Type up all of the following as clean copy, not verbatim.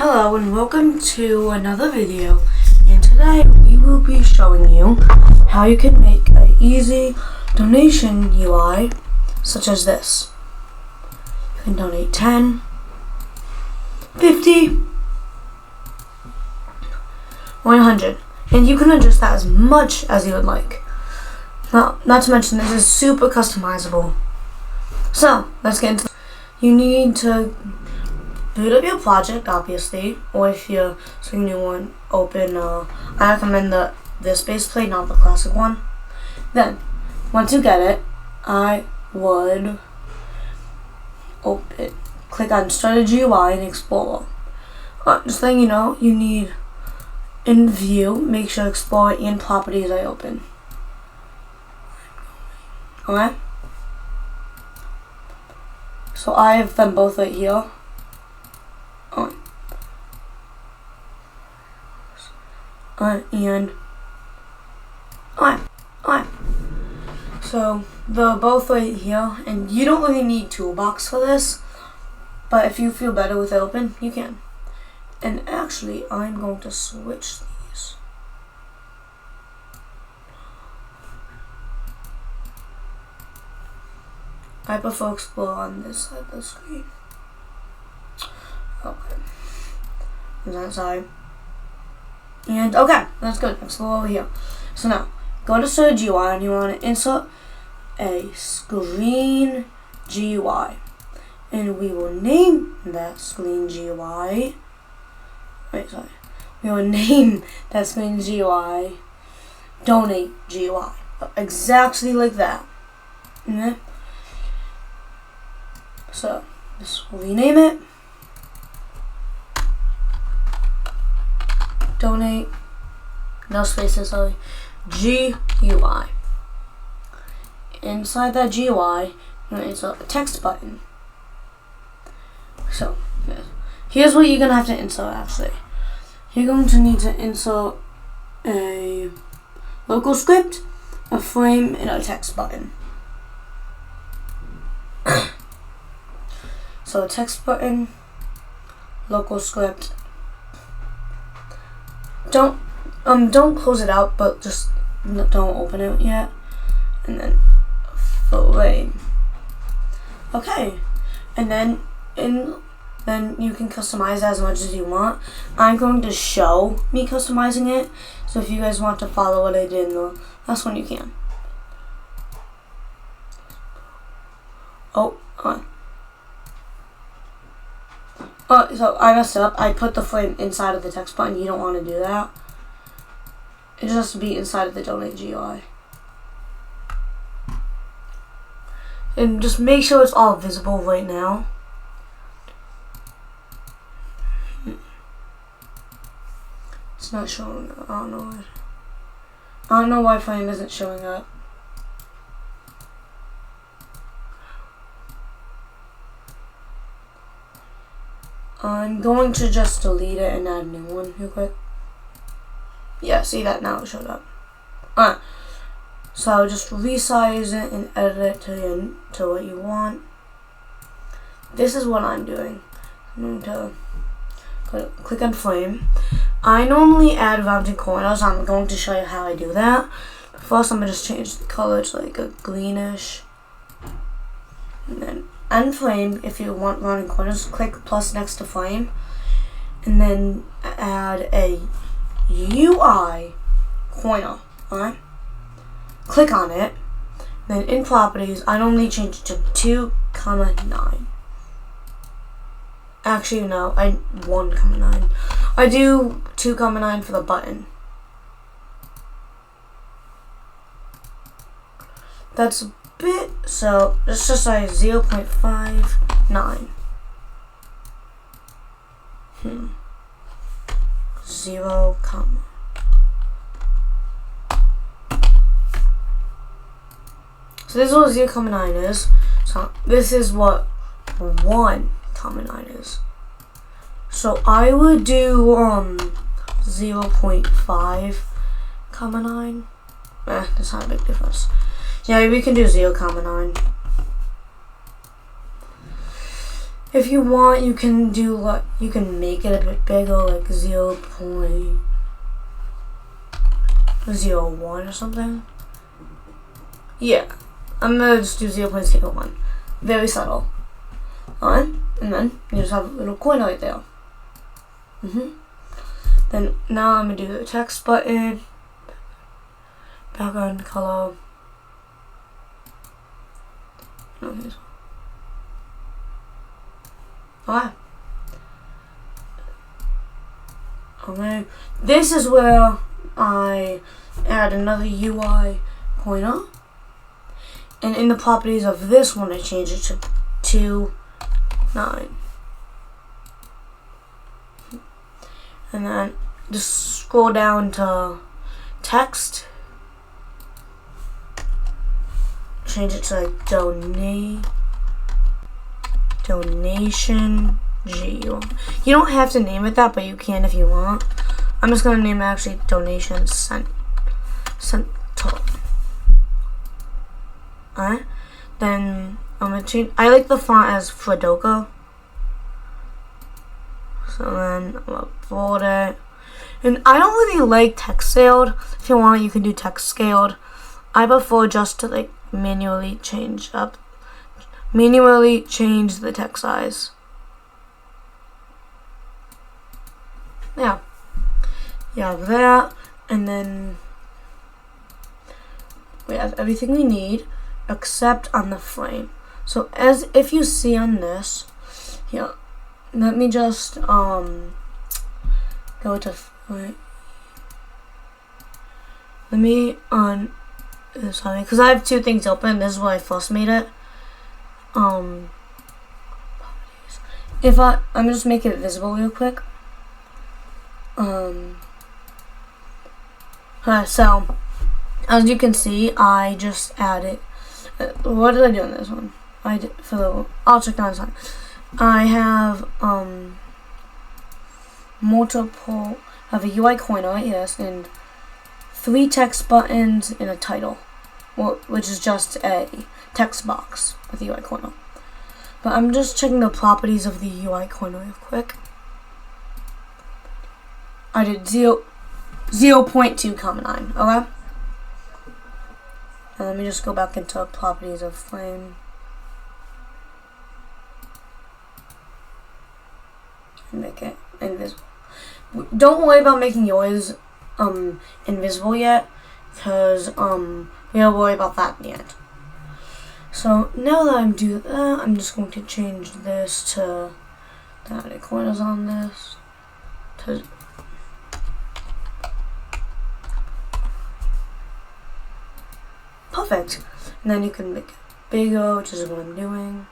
Hello and welcome to another video, and today we will be showing you how you can make an easy donation UI such as this. You can donate 10, 50, 100, and you can adjust that as much as you would like. Not to mention this is super customizable. So let's get into it. You need to boot up your project, obviously, or if you're starting a new one, open, I recommend this base plate, not the classic one. Then, once you get it, I would click on Start a GUI and Explorer. Just letting you know, you need, in View, make sure Explorer and Properties are open. Alright? So I have them both right here. So they're both right here, and you don't really need Toolbox for this, but if you feel better with it open, you can. And actually, I'm going to switch these. I prefer Explorer on this side of the screen. Okay. On that side. And okay, that's good. Let's go over here. So now, go to Start a GUI and you want to insert a screen GUI. And we will name that screen GUI. We will name that screen GUI Donate GUI. Exactly like that. Okay? So, just rename it. Donate, no spaces, sorry, GUI. Inside that GUI, you're going to insert a text button. So, here's what you're going to have to insert actually. You're going to need to insert a local script, a frame, and a text button. So, text button, local script. Don't close it out, but just don't open it yet. And then frame. Okay. And then you can customize it as much as you want. I'm going to show me customizing it. So if you guys want to follow what I did in the last one, you can. So I messed up. I put the frame inside of the text button. You don't want to do that. It just has to be inside of the Donate GUI. And just make sure it's all visible right now. It's not showing up. I don't know why frame isn't showing up. I'm going to just delete it and add a new one real quick. Yeah, see that now it showed up. Alright, so just resize it and edit it to what you want. This is what I'm doing. I'm going to click on frame. I normally add rounded corners. I'm going to show you how I do that. First, I'm going to just change the color to like a greenish. And then unframe, if you want rounded corners, click plus next to frame, and then add a UI corner. Alright, click on it. Then in properties, I normally change it to 2,9. Actually, no, 1,9. I do 2,9 for the button. That's bit, so let's just say 0.59. 0, comma. So this is what 0,9 is. So this is what 1,9 is. So I would do 0.5,9. That's not a big difference. Yeah, we can do 0,9. If you want, you can do like, you can make it a bit bigger, like 0.01 or something. Yeah, I'm gonna just do 0.01. Very subtle. And then you just have a little coin right there. Then now I'm gonna do the text button, background color. Okay. This is where I add another UI pointer. And in the properties of this one, I change it to 2.9. And then just scroll down to text. Change it to like donation G. You don't have to name it that, but you can if you want. I'm just gonna name it actually donation center. Alright. Then I'm gonna change. I like the font as Fredoka. So then I'm gonna fold it. And I don't really like text scaled. If you want, you can do text scaled. I prefer just to like manually change the text size. Yeah. You have that, and then we have everything we need except on the frame. So as if you see on this, here, let me just go to let me sorry, because I have two things open. This is where I first made it. If I'm gonna just make it visible real quick. So as you can see, I just added. What did I do on this one? I'll check down this one. I have multiple. I have a UI coiner, yes, and 3 text buttons and a title, which is just a text box with the UI coiner. But I'm just checking the properties of the UI coiner real quick. I did 0.2,9, okay? And let me just go back into properties of frame. And make it invisible. Don't worry about making yours invisible yet, because we'll worry about that in the end. So now that I'm doing that, I'm just going to change this to how many corners on this to perfect. And then you can make it bigger, which is what I'm doing.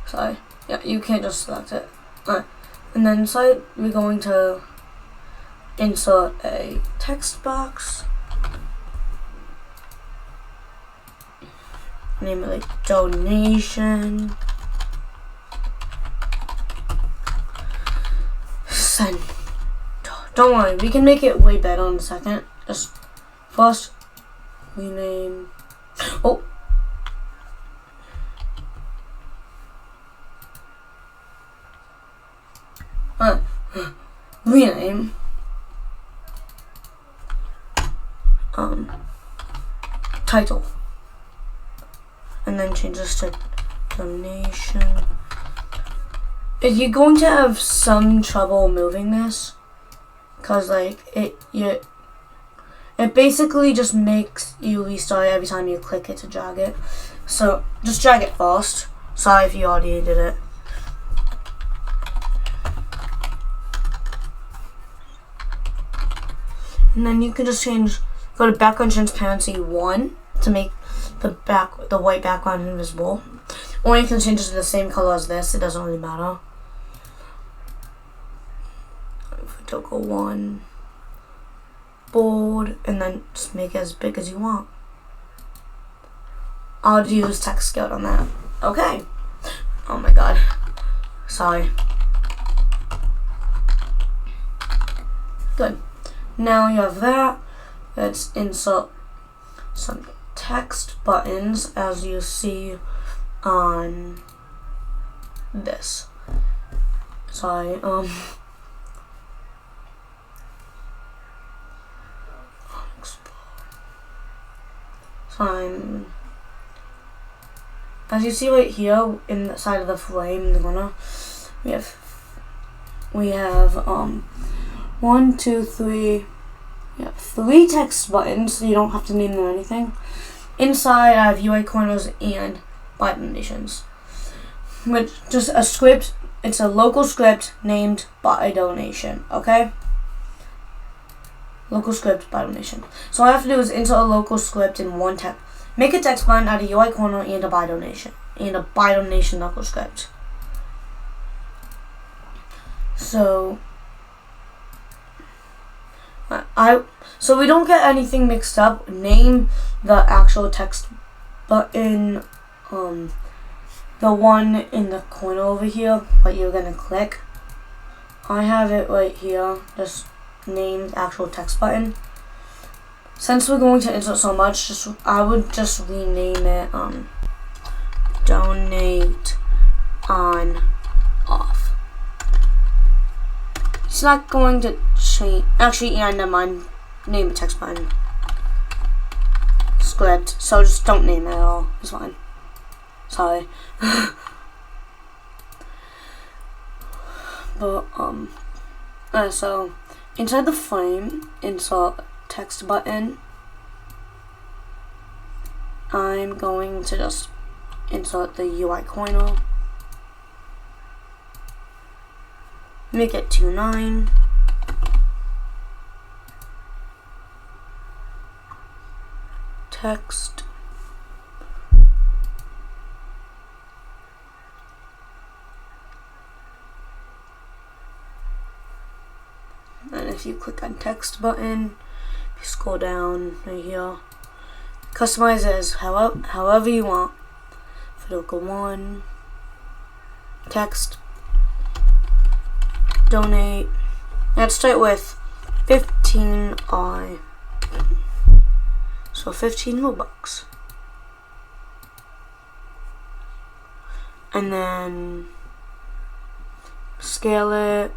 Sorry. Yeah, you can't just select it. Alright. And then inside, we're going to insert a text box. Name it like donation. Send. Don't worry, we can make it way better in a second. Just first rename. Oh. Rename. Title. And then change this to donation. If you're going to have some trouble moving this, cause like it basically just makes you restart every time you click it to drag it. So just drag it first. Sorry if you already did it. And then you can just go to background transparency 1 to make the white background invisible. Or you can change it to the same color as this, it doesn't really matter. Go 1, bold, and then just make it as big as you want. I'll use text scaled on that. Okay. Oh my god. Sorry. Good. Now you have that. Let's insert some text buttons as you see on this. Sorry, as you see right here in the side of the frame in the corner, we have 1, 2, 3. We have 3 text buttons, so you don't have to name them anything. Inside, I have UI corners and by donations. Which just a script. It's a local script named by donation. Okay. Local script by donation. So all I have to do is insert a local script in one text. Make a text button out of UI corner and a by donation local script. So so we don't get anything mixed up. Name the actual text button, the one in the corner over here, what you're gonna click. I have it right here. Just name the actual text button. Since we're going to insert so much, I would just rename it donate on off. It's not going to change. Actually, yeah, never mind. Name a text button script. So just don't name it at all. It's fine. Sorry. But so inside the frame, insert text button. I'm going to just insert the UI corner. Make it 2.9. Text. And if you click on text button, if you scroll down right here, customize it as however you want. Local 1, text, donate. Let's start with 15i. So 15 Robux. And then scale it.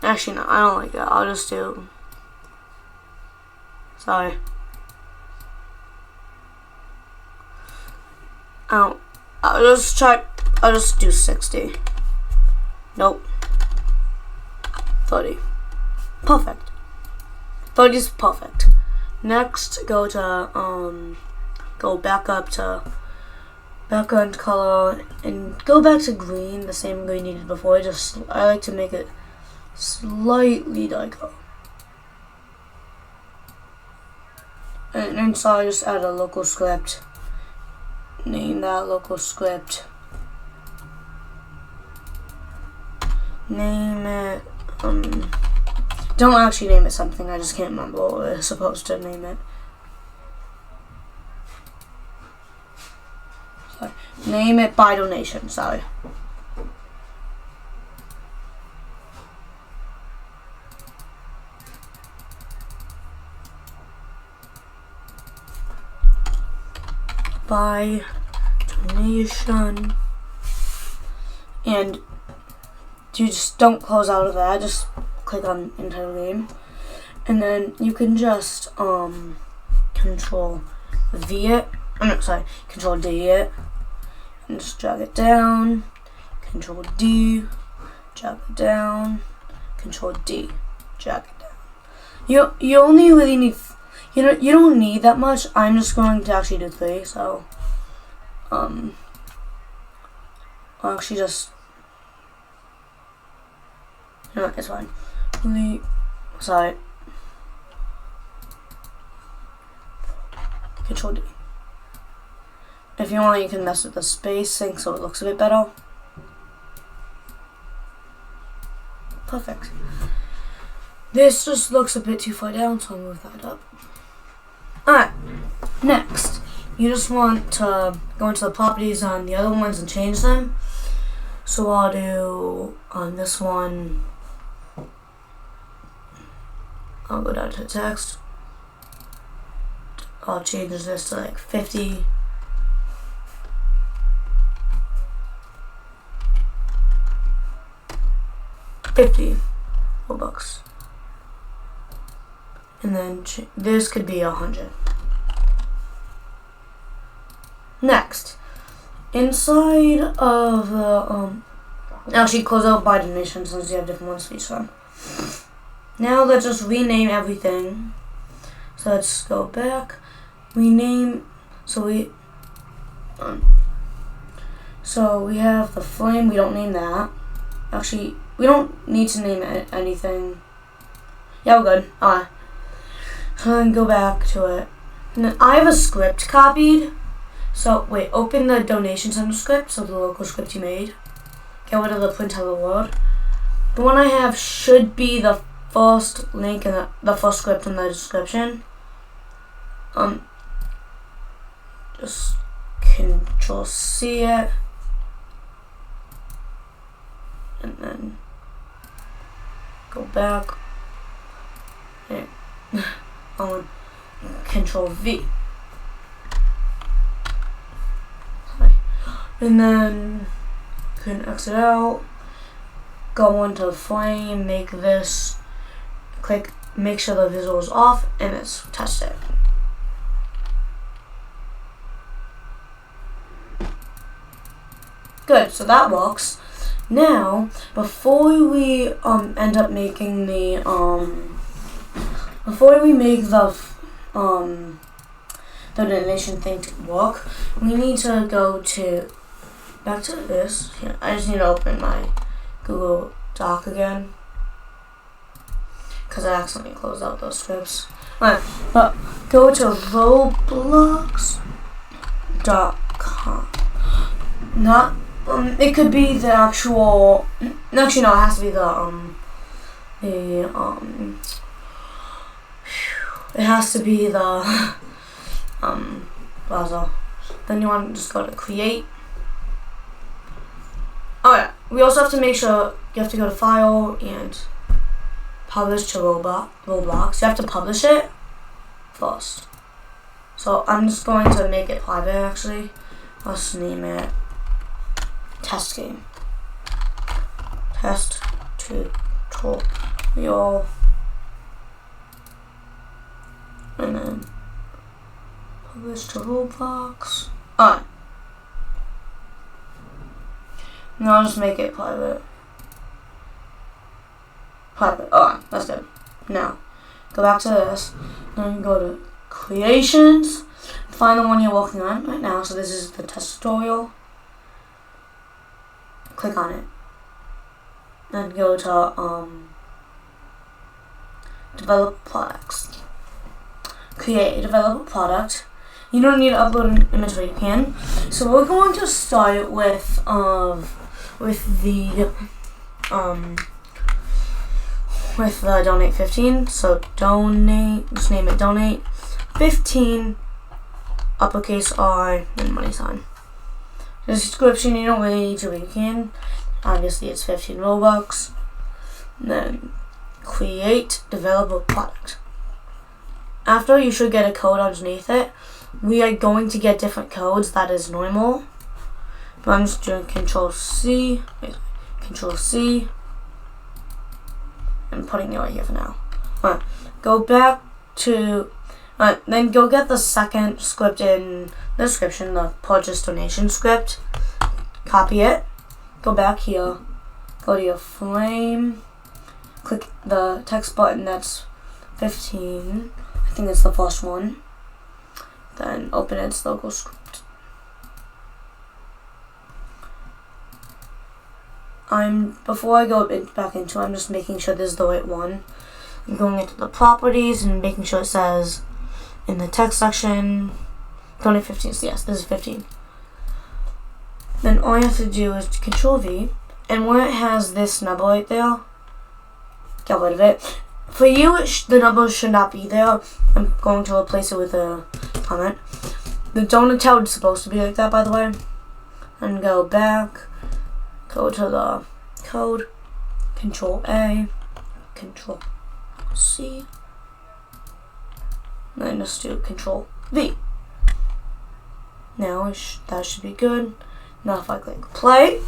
Actually, no, I don't like that. I'll just do. Sorry. I'll just do 60. Nope. 30. Perfect. 30 is perfect. Next, go back up to background color and go back to green, the same green you did before. I like to make it slightly darker. And inside, just add a local script. Name that local script. Name it. Don't actually name it something. I just can't remember what we're supposed to name it. Sorry. Name it by donation. Sorry. By donation, and you just don't close out of that, just click on enter game, and then you can just control V it, control D it, and just drag it down, control D, drag it down, control D, drag it down. You only really need, you don't need that much. I'm just going to actually do 3, so I'll actually just, it's fine. Sorry. Control D. If you want, you can mess with the spacing so it looks a bit better. Perfect. This just looks a bit too far down, so I'll move that up. Alright, next, you just want to go into the properties on the other ones and change them. So I'll do on this one, I'll go down to text, I'll change this to like 50. $50. And then this could be 100. Next, inside of the actually close out by donation since you have different ones for each one. Now let's just rename everything. So let's go back. Rename. So we have the flame. We don't name that. Actually, we don't need to name anything. Yeah, we're good. Alright. So then go back to it. And then I have a script copied. So wait, open the donation center script, so the local script you made. Get rid of the print hello world. The one I have should be the first link in the first script in the description. Just Control C it. And then go back. And Control V. And then you can exit out, go into frame, make this, make sure the visual is off, and let's test it. Good, so that works. Now, before we end up making the the donation thing to work, we need to go to back to this. Here, I just need to open my Google Doc again because I accidentally closed out those scripts. Alright, but go to Roblox.com. Not it could be the actual. Actually, no, it has to be it has to be the browser. Then you want to just go to create. Alright, we also have to make sure you have to go to file and publish to Roblox. You have to publish it first. So I'm just going to make it private actually. Let's name it test game. Test tutorial. And then publish to Roblox. Alright. Now I'll just make it private. Alright, that's good. Now, go back to this. Then go to creations. Find the one you're working on right now. So this is the test tutorial. Click on it. Then go to develop products. Create a develop product. You don't need to upload an image, but you can. So we're going to start with the donate 15. So donate, just name it donate 15, uppercase R, and money sign. The description you don't really need to, but you can. Obviously it's 15 Robux. Then create develop a product. After, you should get a code underneath it. We are going to get different codes, that is normal. But I'm just doing Control C, and putting it right here for now. Alright, go back to, then go get the second script in the description, the purchase donation script. Copy it, go back here, go to your frame, click the text button that's 15. I think it's the first one. Then open its local script. Before I go back into it, I'm just making sure this is the right one. I'm going into the properties and making sure it says in the text section, donate 15. So yes, this is 15. Then all you have to do is Control V, and where it has this number right there, get rid of it. For you, the number should not be there. I'm going to replace it with a comment. The donut tab is supposed to be like that, by the way. And go back, go to the code, Control A, Control C, and then just do Control V. Now that should be good. Now if I click play,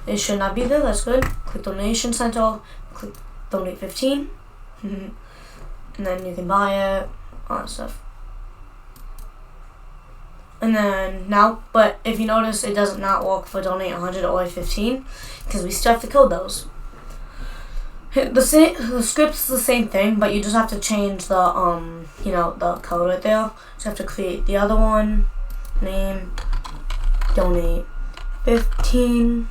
it should not be there. That's good. Click donation center. Click donate 15, and then you can buy it, all that stuff. And then now, but if you notice, it does not work for donate 100 or 15 because we still have to code those. The script's the same thing, but you just have to change the the code right there. So you have to create the other one, name, donate 50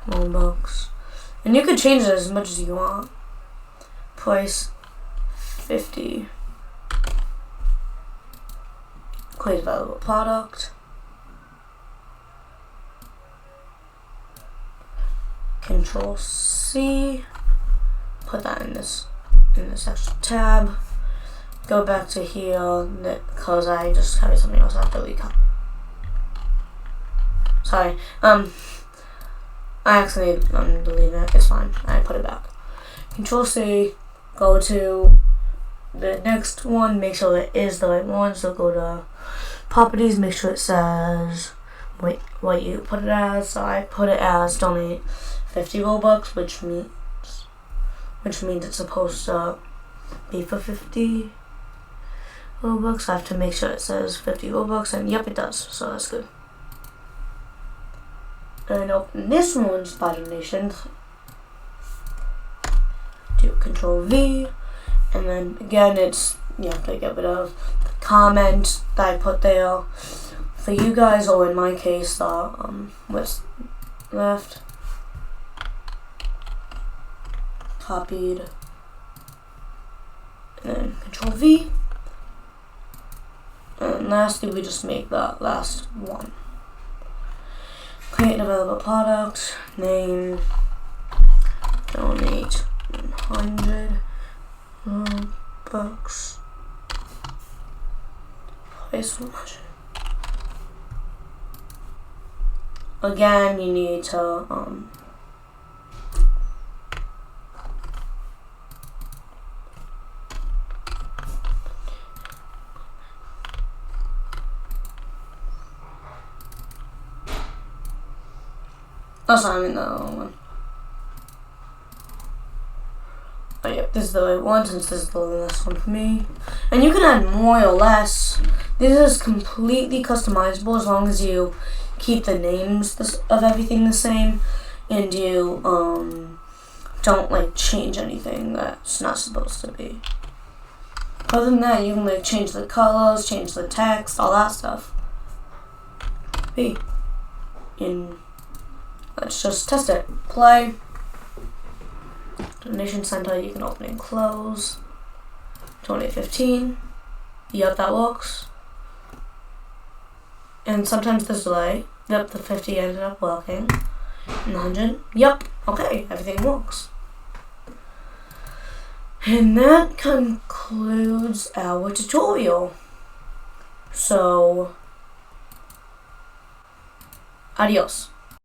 Robux, and you can change it as much as you want. Price 50. Create available product. Control C. Put that in this extra tab. Go back to here because I just have something else after we cut. Sorry. I accidentally deleted it. It's fine. I put it back. Control C. Go to the next one. Make sure it is the right one. So go to properties. Make sure it says what you put it as. So I put it as donate 50 Robux, which means it's supposed to be for 50 Robux. I have to make sure it says 50 Robux, and yep, it does. So that's good. And open this one's by donation. Do Control V, and then again you have to get rid of the comment that I put there for you guys, or in my case what's left. Copied, and then Control V, and lastly we just make that last one. Create an available product, name, donate 100 Robux, price 100. Again, you need to I'm in the wrong one. Oh yeah, this is the right one since this is the last one for me. And you can add more or less. This is completely customizable as long as you keep the names of everything the same and you don't change anything that's not supposed to be. Other than that, you can change the colors, change the text, all that stuff. Let's just test it. Play. Donation center, you can open and close. Donate 15. Yep, that works. And sometimes there's delay. Yep, the 50 ended up working. And the 100. Yep, okay, everything works. And that concludes our tutorial. So, adios.